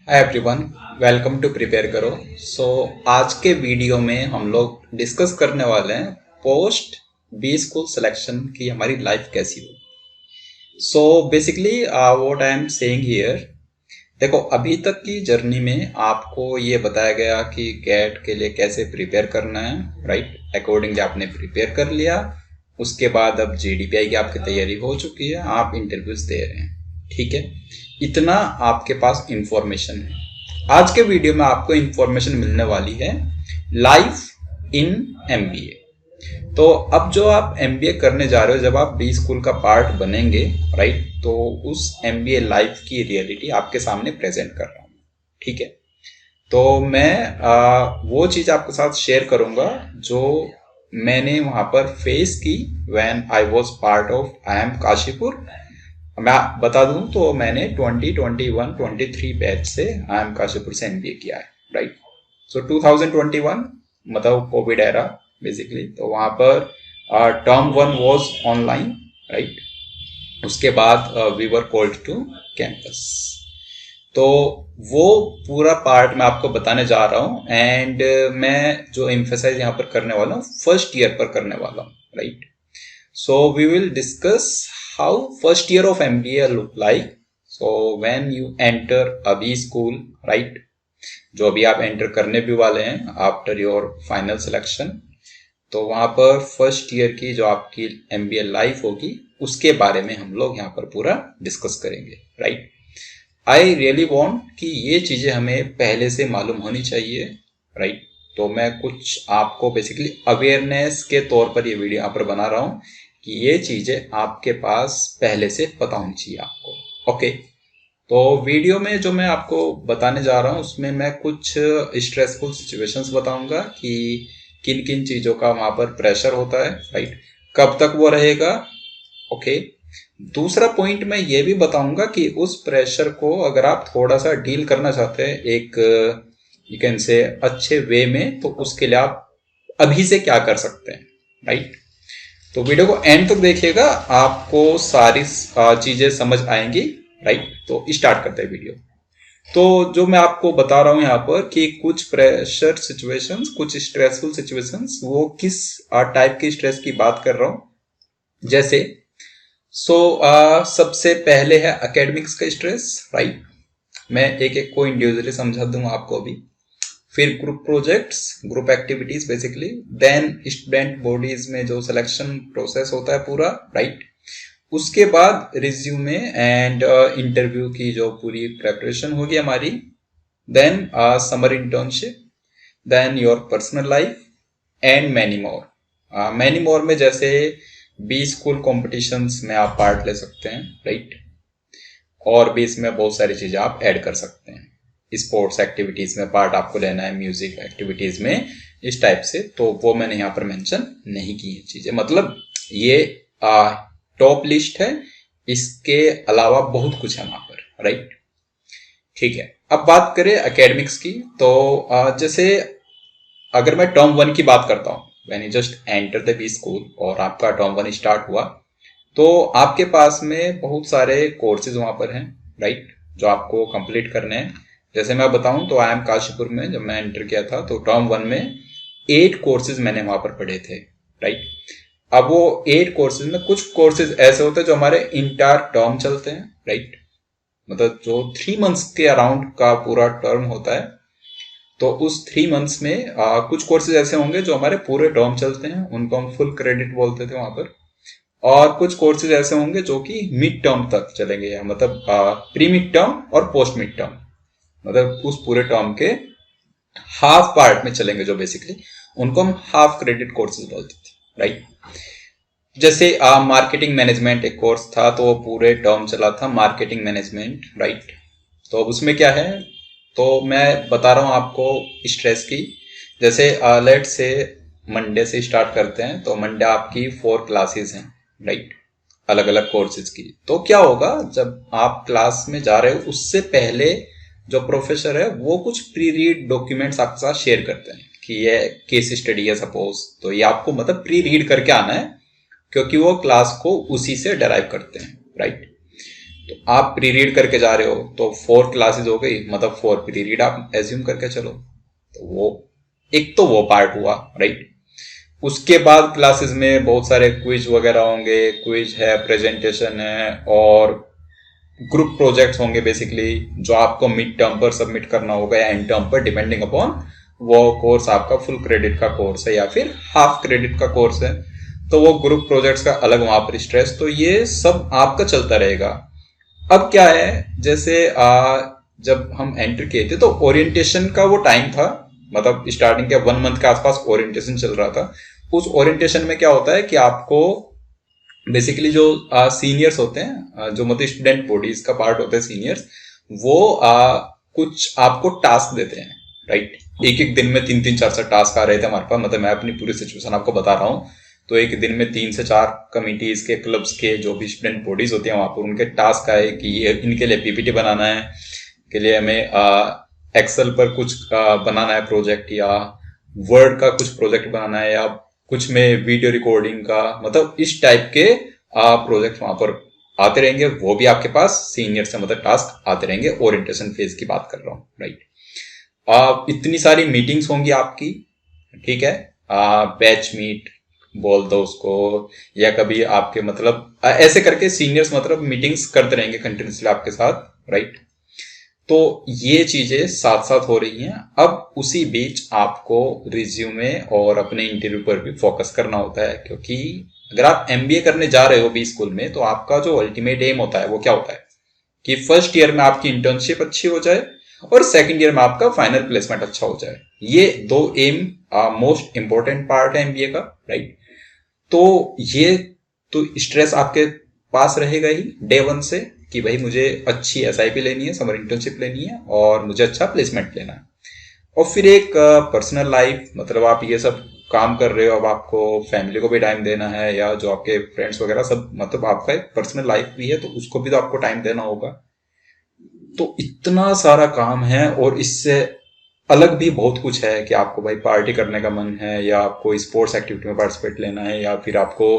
Hi everyone, welcome to prepare करो। आज के वीडियो में हम लोग डिस्कस करने वाले हैं पोस्ट बी स्कूल सिलेक्शन की हमारी लाइफ कैसी हो। Basically what I am saying here, देखो अभी तक की जर्नी में आपको ये बताया गया कि गेट के लिए कैसे प्रिपेयर करना है, राइट। अकॉर्डिंगली आपने प्रिपेयर कर लिया, उसके बाद अब जीडीपीआई की आपकी तैयारी हो चुकी है, आप इंटरव्यूज दे रहे हैं, ठीक है। इतना आपके पास इंफॉर्मेशन है। आज के वीडियो में आपको इंफॉर्मेशन मिलने वाली है लाइफ इन एमबीए। तो अब जो आप एमबीए करने जा रहे हो, जब आप बी स्कूल का पार्ट बनेंगे, राइट, तो उस एमबीए लाइफ की रियलिटी आपके सामने प्रेजेंट कर रहा हूँ, ठीक है। तो मैं वो चीज आपके साथ शेयर करूंगा जो मैंने वहां पर फेस की when I was part of IIM Kashipur. मैं बता दूं तो मैंने 2021-23 बैच से IIM काशीपुर से एमबीए किया है, राइट। 2021 मतलब कोविड एरा बेसिकली, तो वहां पर टर्म 1 वाज ऑनलाइन, राइट। उसके बाद we were called to campus. तो वो पूरा पार्ट मैं आपको बताने जा रहा हूँ एंड मैं जो एम्फेसाइज यहाँ पर करने वाला हूँ फर्स्ट ईयर पर करने वाला हूँ, right. We will discuss how first year of MBA look like. So when you enter a B school, right? जो अभी आप एंटर करने भी वाले हैं आफ्टर योर फाइनल सिलेक्शन, तो वहां पर फर्स्ट ईयर की जो आपकी MBA लाइफ होगी उसके बारे में हम लोग यहाँ पर पूरा डिस्कस करेंगे, राइट। आई रियली वॉन्ट कि ये चीजें हमें पहले से मालूम होनी चाहिए, राइट। तो मैं कुछ आपको बेसिकली अवेयरनेस के तौर पर ये वीडियो यहाँ पर बना रहा हूँ कि ये चीजें आपके पास पहले से पता होनी चाहिए आपको, ओके। तो वीडियो में जो मैं आपको बताने जा रहा हूँ उसमें मैं कुछ स्ट्रेसफुल सिचुएशंस बताऊंगा कि किन किन चीजों का वहां पर प्रेशर होता है, राइट, कब तक वो रहेगा, ओके। दूसरा पॉइंट मैं ये भी बताऊंगा कि उस प्रेशर को अगर आप थोड़ा सा डील करना चाहते हैं एक यू कैन से अच्छे वे में, तो उसके लिए आप अभी से क्या कर सकते हैं, राइट। तो वीडियो को एंड तक देखिएगा, आपको सारी चीजें समझ आएंगी, राइट। तो स्टार्ट करते हैं वीडियो। तो जो मैं आपको बता रहा हूं यहाँ पर कि कुछ प्रेशर सिचुएशंस, कुछ स्ट्रेसफुल सिचुएशंस, वो किस टाइप की स्ट्रेस की बात कर रहा हूं। जैसे सबसे पहले है एकेडमिक्स का स्ट्रेस, राइट। मैं एक एक को इंडिविजुअली समझा दूंगा आपको अभी। फिर group projects, group activities basically, then student bodies में जो सिलेक्शन प्रोसेस होता है पूरा, राइट। उसके बाद रिज्यूमे एंड इंटरव्यू की जो पूरी प्रेपरेशन होगी हमारी, then summer internship, then your personal life and many more में जैसे बी स्कूल कॉम्पिटिशन्स में आप पार्ट ले सकते हैं, राइट। और भी इसमें बहुत सारी चीजें आप ऐड कर सकते हैं। स्पोर्ट्स एक्टिविटीज में पार्ट आपको लेना है, म्यूजिक एक्टिविटीज में, इस टाइप से। तो वो मैंने यहाँ पर मेंशन नहीं की है चीजें, मतलब ये टॉप लिस्ट है, इसके अलावा बहुत कुछ है वहां पर, राइट, ठीक है। अब बात करें एकेडमिक्स की, तो जैसे अगर मैं टर्म 1 की बात करता हूँ, when you just enter the B school और आपका टर्म 1 स्टार्ट हुआ, तो आपके पास में बहुत सारे कोर्सेज वहां पर हैं, राइट, जो आपको कंप्लीट करने हैं। जैसे मैं बताऊं तो IIM काशीपुर में जब मैं एंटर किया था तो टर्म 1 में 8 कोर्सेज मैंने वहां पर पढ़े थे, राइट। अब वो 8 कोर्सेज में कुछ कोर्सेज ऐसे होते हैं जो हमारे इंटायर टर्म चलते हैं, राइट, मतलब जो 3 मंथ्स के अराउंड का पूरा टर्म होता है। तो उस 3 मंथ्स में कुछ कोर्सेज ऐसे होंगे जो हमारे पूरे टर्म चलते हैं, उनको हम फुल क्रेडिट बोलते थे वहां पर। और कुछ कोर्सेज ऐसे होंगे जो कि मिड टर्म तक चलेंगे, या मतलब प्री मिड टर्म और पोस्ट मिड टर्म, मतलब उस पूरे टर्म के हाफ पार्ट में चलेंगे, जो बेसिकली उनको हम हाफ क्रेडिट कोर्सेज बोलते थे, राइट। जैसे मार्केटिंग मैनेजमेंट एक कोर्स था, तो वो पूरे टर्म चला था, मार्केटिंग मैनेजमेंट, राइट। तो अब उसमें क्या है, तो मैं बता रहा हूं आपको स्ट्रेस की। जैसे लेट से मंडे से स्टार्ट करते हैं, तो मंडे आपकी 4 क्लासेस हैं, राइट, अलग अलग कोर्सेज की। तो क्या होगा, जब आप क्लास में जा रहे हो उससे पहले जो प्रोफेसर है वो कुछ प्री रीड डॉक्यूमेंट्स आपके साथ शेयर करते हैं कि ये केस स्टडी है सपोज, तो ये आपको मतलब प्री रीड करके आना है, क्योंकि वो क्लास को उसी से डराइव करते हैं, राइट। तो आप प्री रीड करके जा रहे हो तो 4 क्लासेस हो गई, मतलब 4 प्री रीड आप एज्यूम करके चलो। तो वो एक तो वो पार्ट हुआ, राइट। उसके बाद क्लासेस में बहुत सारे क्विज वगैरह होंगे, क्विज है, प्रेजेंटेशन है और ग्रुप प्रोजेक्ट्स होंगे बेसिकली, जो आपको मिड टर्म पर सबमिट करना होगा या एंड टर्म पर, डिपेंडिंग अपॉन वो कोर्स आपका फुल क्रेडिट का कोर्स है या फिर हाफ क्रेडिट का कोर्स है। तो वो ग्रुप प्रोजेक्ट्स का अलग वहां पर स्ट्रेस, तो ये सब आपका चलता रहेगा। अब क्या है, जैसे जब हम एंटर किए थे तो ओरिएंटेशन का वो टाइम था, मतलब स्टार्टिंग के 1 मंथ के आसपास ओरिएंटेशन चल रहा था। उस ओरिएंटेशन में क्या होता है कि आपको बेसिकली जो सीनियर्स होते हैं, जो मतलब स्टूडेंट बॉडीज का पार्ट होते हैं सीनियर्स, वो कुछ आपको टास्क देते हैं, राइट। एक एक दिन में 3-3, 4-4 टास्क आ रहे थे हमारे पास, मतलब मैं अपनी पूरी सिचुएशन आपको बता रहा हूँ। तो एक दिन में 3 से 4 कमिटीज के, क्लब्स के जो भी स्टूडेंट बॉडीज होती हैं वहां पर उनके टास्क आए कि ये इनके लिए पीपीटी बनाना है, के लिए हमें एक्सेल पर कुछ बनाना है प्रोजेक्ट, या वर्ड का कुछ प्रोजेक्ट बनाना है, या कुछ में वीडियो रिकॉर्डिंग का, मतलब इस टाइप के प्रोजेक्ट वहां पर आते रहेंगे। वो भी आपके पास सीनियर से मतलब टास्क आते रहेंगे। ओरिएंटेशन फेज की बात कर रहा हूँ, राइट। इतनी सारी मीटिंग्स होंगी आपकी, ठीक है। बैच मीट बोल दो उसको, या कभी आपके मतलब ऐसे करके सीनियर्स मतलब मीटिंग्स करते रहेंगे कंटिन्यूसली आपके साथ, राइट। तो ये चीजें साथ साथ हो रही हैं। अब उसी बीच आपको रिज्यूमे और अपने इंटरव्यू पर भी फोकस करना होता है, क्योंकि अगर आप एमबीए करने जा रहे हो बी स्कूल में, तो आपका जो अल्टीमेट एम होता है वो क्या होता है कि फर्स्ट ईयर में आपकी इंटर्नशिप अच्छी हो जाए और सेकंड ईयर में आपका फाइनल प्लेसमेंट अच्छा हो जाए। ये 2 एम मोस्ट इंपॉर्टेंट पार्ट है एमबीए का, राइट। तो ये तो स्ट्रेस आपके पास रहेगा ही डे 1 से कि भाई मुझे अच्छी एसआईपी लेनी है, समर इंटर्नशिप लेनी है और मुझे अच्छा प्लेसमेंट लेना है। और फिर एक पर्सनल लाइफ, मतलब आप ये सब काम कर रहे हो, अब आपको फैमिली को भी टाइम देना है, या जो आपके फ्रेंड्स वगैरह सब, मतलब आपका एक पर्सनल लाइफ भी है, तो उसको भी तो आपको टाइम देना होगा। तो इतना सारा काम है, और इससे अलग भी बहुत कुछ है कि आपको भाई पार्टी करने का मन है, या आपको स्पोर्ट्स एक्टिविटी में पार्टिसिपेट लेना है, या फिर आपको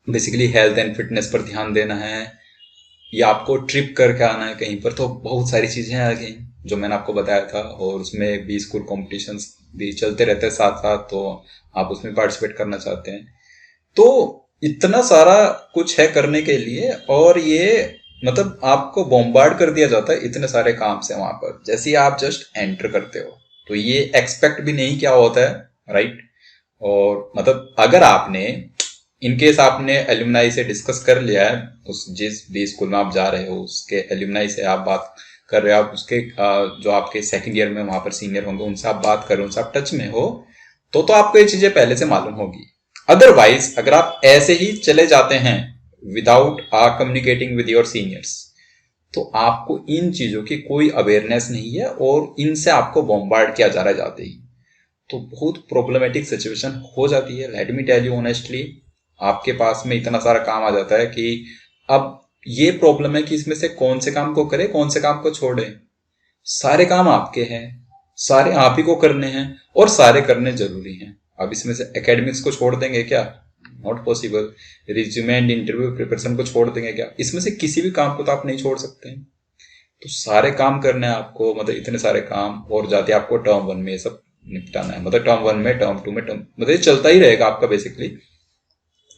बेसिकली हेल्थ एंड फिटनेस पर ध्यान देना है, या आपको ट्रिप करके आना है कहीं पर। तो बहुत सारी चीजें आ गई जो मैंने आपको बताया था, और उसमें भी स्कूल कॉम्पिटिशन्स भी चलते रहते हैं साथ साथ, तो आप उसमें पार्टिसिपेट करना चाहते हैं। तो इतना सारा कुछ है करने के लिए, और ये मतलब आपको बॉम्बार्ड कर दिया जाता है इतने सारे काम से वहां पर, जैसे ही आप जस्ट एंटर करते हो। तो ये एक्सपेक्ट भी नहीं क्या होता है, राइट। और मतलब अगर आपने इनकेस आपने एल्यूमनाई से डिस्कस कर लिया है, उस जिस भी स्कूल में आप जा रहे हो उसके एल्यूमनाई से आप बात कर रहे हो, आप उसके जो आपके सेकंड ईयर में वहां पर सीनियर होंगे उनसे आप बात कर रहे हो, उनसे आप टच में हो, तो आपको ये चीजें पहले से मालूम होगी। अदरवाइज अगर आप ऐसे ही चले जाते हैं without communicating with your seniors, तो आपको इन चीजों की कोई अवेयरनेस नहीं है और इनसे आपको बॉम्बार्ड किया जा रहा है जाते ही, तो बहुत प्रॉब्लमेटिक सिचुएशन हो जाती है। Let me tell you honestly, आपके पास में इतना सारा काम आ जाता है कि अब ये प्रॉब्लम है कि इसमें से कौन से काम को करे, कौन से काम को छोड़े। सारे काम आपके हैं, सारे आप ही को करने हैं, और सारे करने जरूरी हैं। अब इसमें से एकेडमिक्स को छोड़ देंगे क्या? Not possible. Resume and interview preparation को छोड़ देंगे क्या? इसमें से किसी भी काम को तो आप नहीं छोड़ सकते हैं। तो सारे काम करने हैं आपको, मतलब इतने सारे काम, और जाते आपको टर्म 1 में ये सब निपटाना है, मतलब टर्म 1 में, टर्म 2 में, टर्म मतलब चलता ही रहेगा आपका बेसिकली।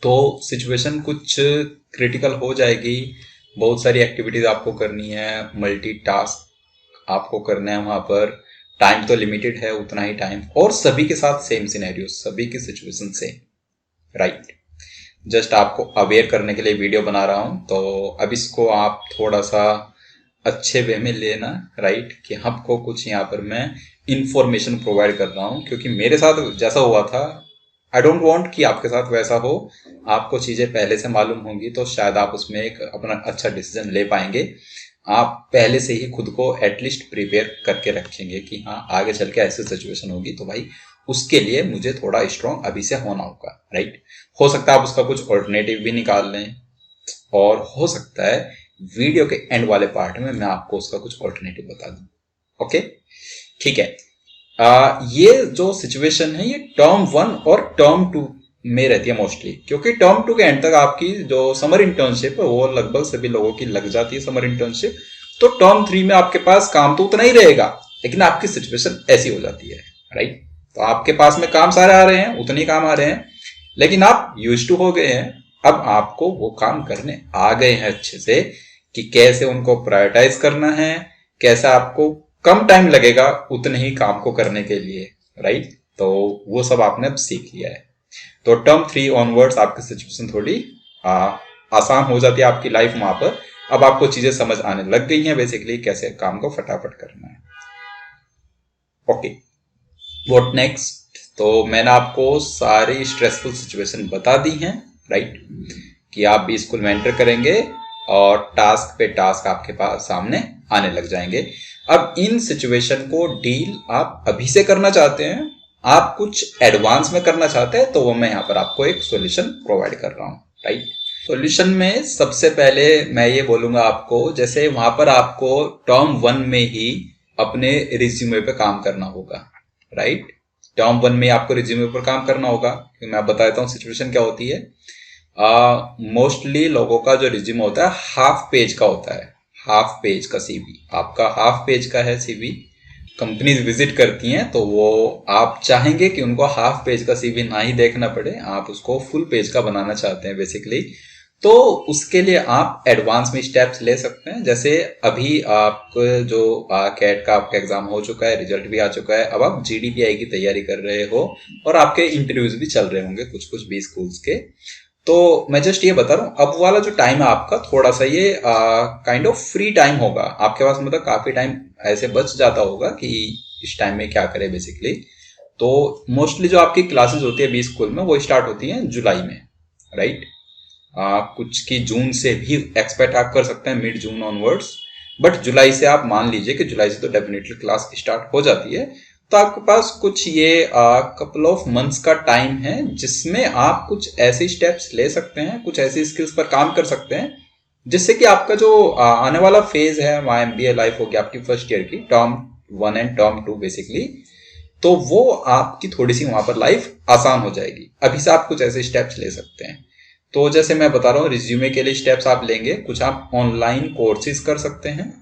तो सिचुएशन कुछ क्रिटिकल हो जाएगी, बहुत सारी एक्टिविटीज आपको करनी है, मल्टीटास्क आपको करना है वहां पर, टाइम तो लिमिटेड है, उतना ही टाइम, और सभी के साथ सेम सिनेरियो, सभी की सिचुएशन सेम, राइट। जस्ट आपको अवेयर करने के लिए वीडियो बना रहा हूं, तो अब इसको आप थोड़ा सा अच्छे वे में लेना, राइट, कि आपको कुछ यहाँ पर मैं इंफॉर्मेशन प्रोवाइड कर रहा हूं, क्योंकि मेरे साथ जैसा हुआ था, आई डोंट वांट कि आपके साथ वैसा हो। आपको चीजें पहले से मालूम होंगी तो शायद आप उसमें एक अपना अच्छा डिसीजन ले पाएंगे। आप पहले से ही खुद को एटलीस्ट प्रिपेयर करके रखेंगे कि हाँ आगे चल के ऐसी सिचुएशन होगी, तो भाई उसके लिए मुझे थोड़ा स्ट्रांग अभी से होना होगा, राइट। हो सकता है आप उसका कुछ ऑल्टरनेटिव भी निकाल लें, और हो सकता है वीडियो के एंड वाले पार्ट में मैं आपको उसका कुछ ऑल्टरनेटिव बता दूं। ओके, ठीक है। ये जो सिचुएशन है ये टर्म 1 और टर्म 2 में रहती है मोस्टली, क्योंकि टर्म 2 के एंड तक आपकी जो समर इंटर्नशिप है वो लगभग सभी लोगों की लग जाती है समर इंटर्नशिप। तो टर्म 3 में आपके पास काम तो उतना ही रहेगा, लेकिन आपकी सिचुएशन ऐसी हो जाती है, राइट। तो आपके पास में काम सारे आ रहे हैं, उतने ही काम आ रहे हैं, लेकिन आप यूज्ड टू हो गए हैं। अब आपको वो काम करने आ गए हैं अच्छे से कि कैसे उनको प्रायोरिटाइज करना है, कैसे आपको कम टाइम लगेगा उतने ही काम को करने के लिए, राइट। तो वो सब आपने अब सीख लिया है। तो टर्म 3 ऑनवर्ड्स आपकी सिचुएशन थोड़ी आसान हो जाती है आपकी लाइफ वहां पर। अब आपको चीजें समझ आने लग गई हैं बेसिकली कैसे काम को फटाफट करना है। Okay, what next. तो मैंने आपको सारी स्ट्रेसफुल सिचुएशन बता दी हैं, राइट, कि आप भी स्कूल में एंटर करेंगे और टास्क पे टास्क आपके पास सामने आने लग जाएंगे। अब इन सिचुएशन को डील आप अभी से करना चाहते हैं, आप कुछ एडवांस में करना चाहते हैं, तो वो मैं यहाँ पर आपको एक सॉल्यूशन प्रोवाइड कर रहा हूँ, राइट। सॉल्यूशन में सबसे पहले मैं ये बोलूंगा आपको, जैसे वहां पर आपको टर्म 1 में ही अपने रिज्यूमे पे काम करना होगा, राइट। टर्म 1 में आपको रिज्यूमे पर काम करना होगा। मैं बता देता हूँ सिचुएशन क्या होती है। मोस्टली लोगों का जो रिज्यूमे होता है हाफ पेज का होता है, हाफ पेज का सीवी। आपका हाफ पेज का है सीवी, कंपनीज विजिट करती हैं तो वो आप चाहेंगे कि उनको हाफ पेज का सीवी ना ही देखना पड़े, आप उसको फुल पेज का बनाना चाहते हैं बेसिकली। तो उसके लिए आप एडवांस में स्टेप्स ले सकते हैं। जैसे अभी आपको जो कैट का आपका एग्जाम हो चुका है, रिजल्ट भी आ चुका है, अब आप जीडीपीआई की तैयारी कर रहे हो और आपके इंटरव्यूज भी चल रहे होंगे कुछ कुछ बी स्कूल्स के। तो मैं जस्ट ये बता रहा हूँ, अब वाला जो टाइम है आपका थोड़ा सा ये काइंड ऑफ फ्री टाइम होगा आपके पास, मतलब काफी टाइम ऐसे बच जाता होगा कि इस टाइम में क्या करें बेसिकली। तो मोस्टली जो आपकी क्लासेस होती है बी स्कूल में वो स्टार्ट होती हैं जुलाई में, राइट। कुछ की जून से भी एक्सपेक्ट आप कर सकते हैं, मिड जून ऑनवर्ड्स, बट जुलाई से आप मान लीजिए कि जुलाई से तो डेफिनेटली क्लास स्टार्ट हो जाती है। तो आपके पास कुछ ये कपल ऑफ मंथ्स का टाइम है जिसमें आप कुछ ऐसे स्टेप्स ले सकते हैं, कुछ ऐसी स्किल्स पर काम कर सकते हैं जिससे कि आपका जो आने वाला फेज है वहां एमबीए लाइफ होगी आपकी फर्स्ट ईयर की, टर्म 1 एंड टर्म 2 बेसिकली, तो वो आपकी थोड़ी सी वहां पर लाइफ आसान हो जाएगी। अभी से आप कुछ ऐसे स्टेप्स ले सकते हैं। तो जैसे मैं बता रहा हूँ रिज्यूमे के लिए स्टेप्स आप लेंगे, कुछ आप ऑनलाइन कोर्सेज कर सकते हैं।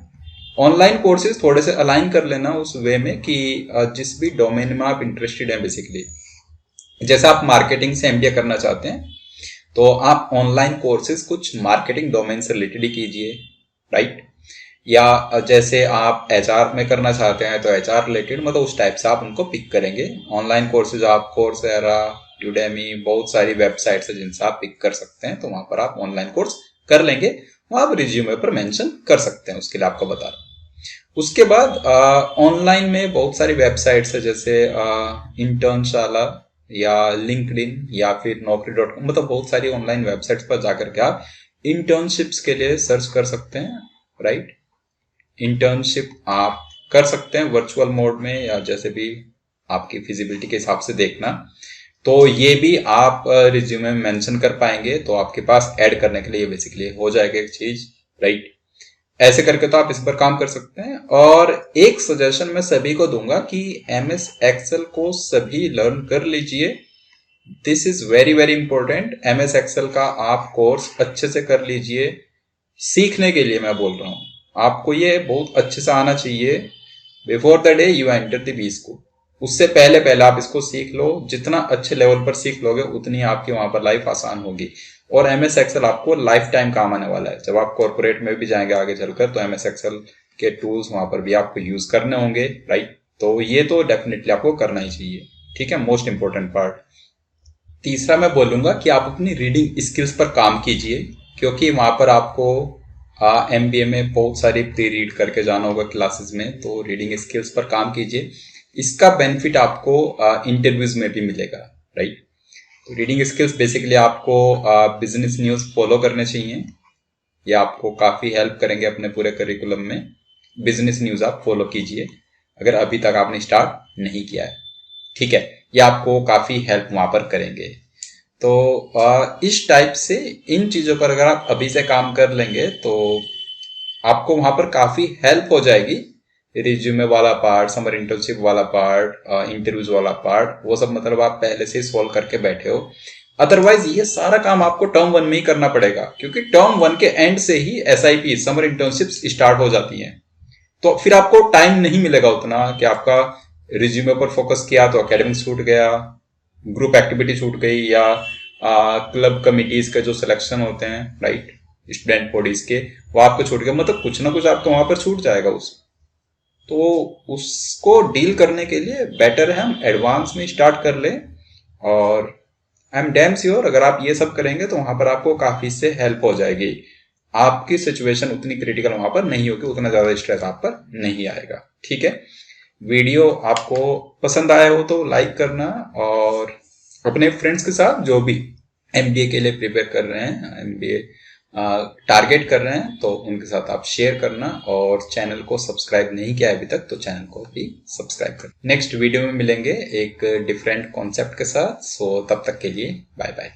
ऑनलाइन कोर्सेज थोड़े से अलाइन कर लेना उस वे में कि जिस भी डोमेन में आप इंटरेस्टेड हैं बेसिकली। जैसे आप मार्केटिंग से एमबीए करना चाहते हैं तो आप ऑनलाइन कोर्सेज कुछ मार्केटिंग डोमेन से रिलेटेड ही कीजिए, राइट। या जैसे आप एचआर में करना चाहते हैं तो एचआर रिलेटेड, मतलब उस टाइप से आप उनको पिक करेंगे। ऑनलाइन कोर्सेज आप कोर्सेरा, यूडेमी, बहुत सारी वेबसाइट्स है जिनसे आप पिक कर सकते हैं, तो वहां पर आप ऑनलाइन कोर्स कर लेंगे, वहां आप रिज्यूमे पर मेंशन कर सकते हैं। उसके लिए आपको बता रहा हूँ। उसके बाद ऑनलाइन में बहुत सारी वेबसाइट्स है, जैसे इंटर्नशाला या लिंक्डइन या फिर नौकरी.com, मतलब बहुत सारी ऑनलाइन वेबसाइट्स पर जाकर के आप इंटर्नशिप्स के लिए सर्च कर सकते हैं, राइट। इंटर्नशिप आप कर सकते हैं वर्चुअल मोड में या जैसे भी आपकी फिजिबिलिटी के हिसाब से देखना। तो ये भी आप रिज्यूमे में मेंशन कर पाएंगे, तो आपके पास ऐड करने के लिए बेसिकली हो जाएगा एक चीज, राइट। ऐसे करके तो आप इस पर काम कर सकते हैं। और एक सजेशन मैं सभी को दूंगा कि एमएस एक्सेल को सभी लर्न कर लीजिए। This is very very important. MS Excel का आप कोर्स अच्छे से कर लीजिए। सीखने के लिए मैं बोल रहा हूँ, आपको ये बहुत अच्छे से आना चाहिए before the day you enter the B school. उससे पहले पहले आप इसको सीख लो। जितना अच्छे लेवल पर सीख लोगे उतनी आपकी वहां पर लाइफ आसान होगी। और एमएस एक्सेल आपको लाइफ टाइम काम आने वाला है। जब आप कॉर्पोरेट में भी जाएंगे आगे चलकर तो एमएस एक्सेल के टूल्स वहां पर भी आपको यूज करने होंगे, राइट। तो ये तो डेफिनेटली आपको करना ही चाहिए, ठीक है, मोस्ट इंपॉर्टेंट पार्ट। तीसरा मैं बोलूंगा कि आप अपनी रीडिंग स्किल्स पर काम कीजिए, क्योंकि वहां पर आपको एमबीए में बहुत सारी प्री रीड करके जाना होगा क्लासेस में, तो रीडिंग स्किल्स पर काम कीजिए। इसका बेनिफिट आपको इंटरव्यूज में भी मिलेगा, राइट। तो रीडिंग स्किल्स बेसिकली आपको बिजनेस न्यूज फॉलो करने चाहिए, ये आपको काफी हेल्प करेंगे अपने पूरे करिकुलम में। बिजनेस न्यूज आप फॉलो कीजिए अगर अभी तक आपने स्टार्ट नहीं किया है, ठीक है, ये आपको काफी हेल्प वहां पर करेंगे। तो इस टाइप से इन चीजों पर अगर आप अभी से काम कर लेंगे तो आपको वहां पर काफी हेल्प हो जाएगी। रिज्यूमे वाला पार्ट, समर इंटर्नशिप वाला पार्ट, इंटरव्यूज वाला पार्ट, वो सब मतलब आप पहले से ही सॉल्व करके बैठे हो। अदरवाइज ये सारा काम आपको टर्म 1 में ही करना पड़ेगा, क्योंकि टर्म 1 के एंड से ही SIP समर इंटर्नशिप्स स्टार्ट हो जाती हैं। तो फिर आपको टाइम नहीं मिलेगा उतना कि आपका रिज्यूमे पर फोकस किया तो एकेडमिक छूट गया, ग्रुप एक्टिविटी छूट गई, या क्लब कमिटीज के जो सिलेक्शन होते हैं, राइट, स्टूडेंट बॉडीज के, वो आपको छूट गया। मतलब कुछ ना कुछ आपको वहां पर छूट जाएगा तो उसको डील करने के लिए बेटर है हम एडवांस में स्टार्ट कर लें। और आई एम डैम श्योर अगर आप ये सब करेंगे तो वहां पर आपको काफी से हेल्प हो जाएगी। आपकी सिचुएशन उतनी क्रिटिकल वहां पर नहीं होगी, उतना ज्यादा स्ट्रेस आप पर नहीं आएगा। ठीक है, वीडियो आपको पसंद आया हो तो लाइक करना, और अपने फ्रेंड्स के साथ जो भी MBA के लिए प्रिपेयर कर रहे हैं, MBA टारगेट कर रहे हैं, तो उनके साथ आप शेयर करना। और चैनल को सब्सक्राइब नहीं किया अभी तक तो चैनल को भी सब्सक्राइब करना। नेक्स्ट वीडियो में मिलेंगे एक डिफरेंट कॉन्सेप्ट के साथ। सो तब तक के लिए बाय बाय।